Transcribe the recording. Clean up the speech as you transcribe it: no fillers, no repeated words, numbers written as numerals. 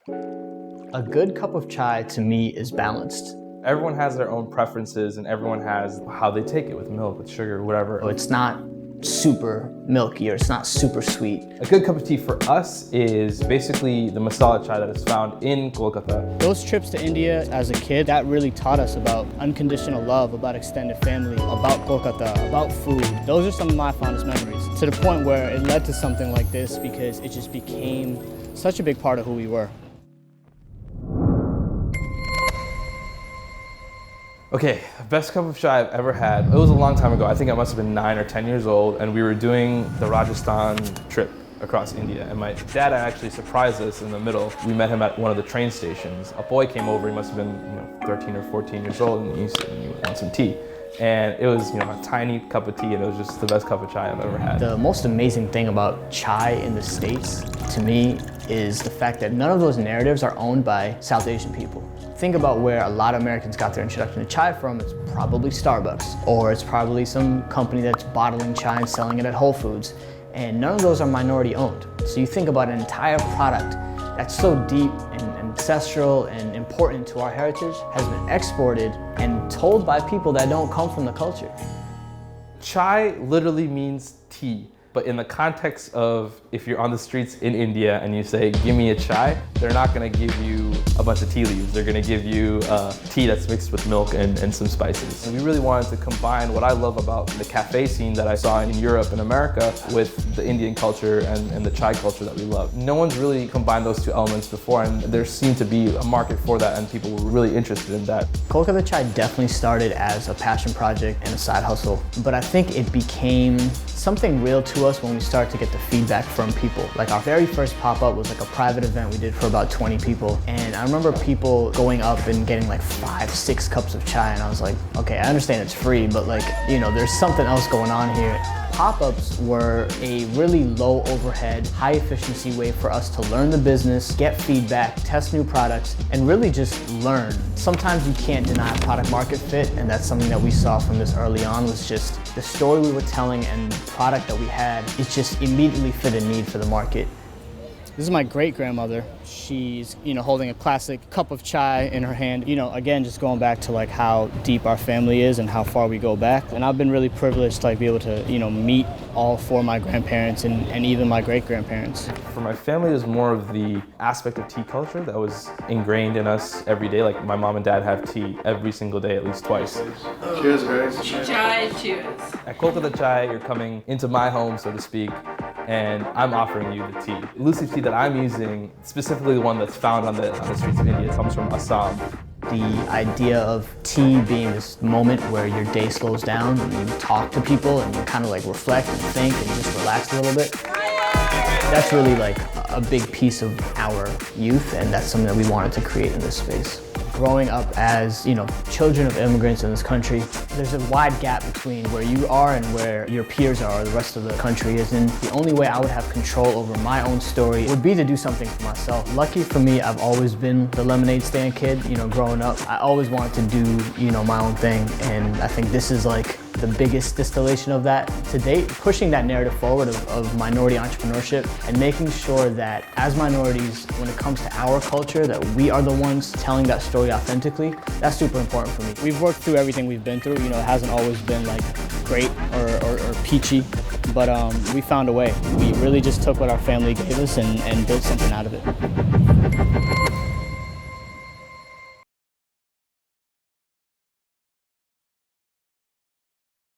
A good cup of chai to me is balanced. Everyone has their own preferences and everyone has how they take it, with milk, with sugar, whatever. It's not super milky or it's not super sweet. A good cup of tea for us is basically the masala chai that is found in Kolkata. Those trips to India as a kid, that really taught us about unconditional love, about extended family, about Kolkata, about food. Those are some of my fondest memories, to the point where it led to something like this because it just became such a big part of who we were. Okay, best cup of chai I've ever had. It was a long time ago. I think I must have been 9 or 10 years old, and we were doing the Rajasthan trip across India. And my dad actually surprised us in the middle. We met him at one of the train stations. A boy came over, he must have been 13 or 14 years old, and he said, "You want some tea?" And it was a tiny cup of tea, and it was just the best cup of chai I've ever had. The most amazing thing about chai in the States, to me, is the fact that none of those narratives are owned by South Asian people. Think about where a lot of Americans got their introduction to chai from. It's probably Starbucks, or it's probably some company that's bottling chai and selling it at Whole Foods. And none of those are minority owned. So you think about an entire product that's so deep and ancestral and important to our heritage has been exported and told by people that don't come from the culture. Chai literally means tea. But in the context of if you're on the streets in India and you say, "Give me a chai," they're not gonna give you a bunch of tea leaves. They're gonna give you tea that's mixed with milk and some spices. And we really wanted to combine what I love about the cafe scene that I saw in Europe and America with the Indian culture and the chai culture that we love. No one's really combined those two elements before, and there seemed to be a market for that, and people were really interested in that. Kolkata Chai definitely started as a passion project and a side hustle, but I think it became something real to us when we started to get the feedback from people. Like our very first pop-up was like a private event we did for about 20 people. And I remember people going up and getting like 5, 6 cups of chai, and I was like, okay, I understand it's free, but like, there's something else going on here. Pop-ups were a really low overhead, high efficiency way for us to learn the business, get feedback, test new products, and really just learn. Sometimes you can't deny product market fit, and that's something that we saw from this early on, was just the story we were telling and the product that we had, it just immediately fit a need for the market. This is my great-grandmother. She's, holding a classic cup of chai in her hand. Again, just going back to like how deep our family is and how far we go back. And I've been really privileged to be able to, meet all 4 of my grandparents and even my great-grandparents. For my family, it was more of the aspect of tea culture that was ingrained in us every day. Like my mom and dad have tea every single day, at least twice. Cheers, guys. Chai, cheers. At Kolkata Chai, you're coming into my home, so to speak, and I'm offering you the tea. The loose leaf tea that I'm using, specifically the one that's found on the streets of India, comes from Assam. The idea of tea being this moment where your day slows down and you talk to people and you kind of like reflect and think and just relax a little bit. That's really like a big piece of our youth, and that's something that we wanted to create in this space. Growing up as, children of immigrants in this country, there's a wide gap between where you are and where your peers are, or the rest of the country is. And the only way I would have control over my own story would be to do something for myself. Lucky for me, I've always been the lemonade stand kid, growing up. I always wanted to do, my own thing. And I think this is like the biggest distillation of that to date, pushing that narrative forward of minority entrepreneurship and making sure that as minorities, when it comes to our culture, that we are the ones telling that story authentically. That's super important for me. We've worked through everything we've been through. It hasn't always been like great or peachy, but we found a way. We really just took what our family gave us and built something out of it.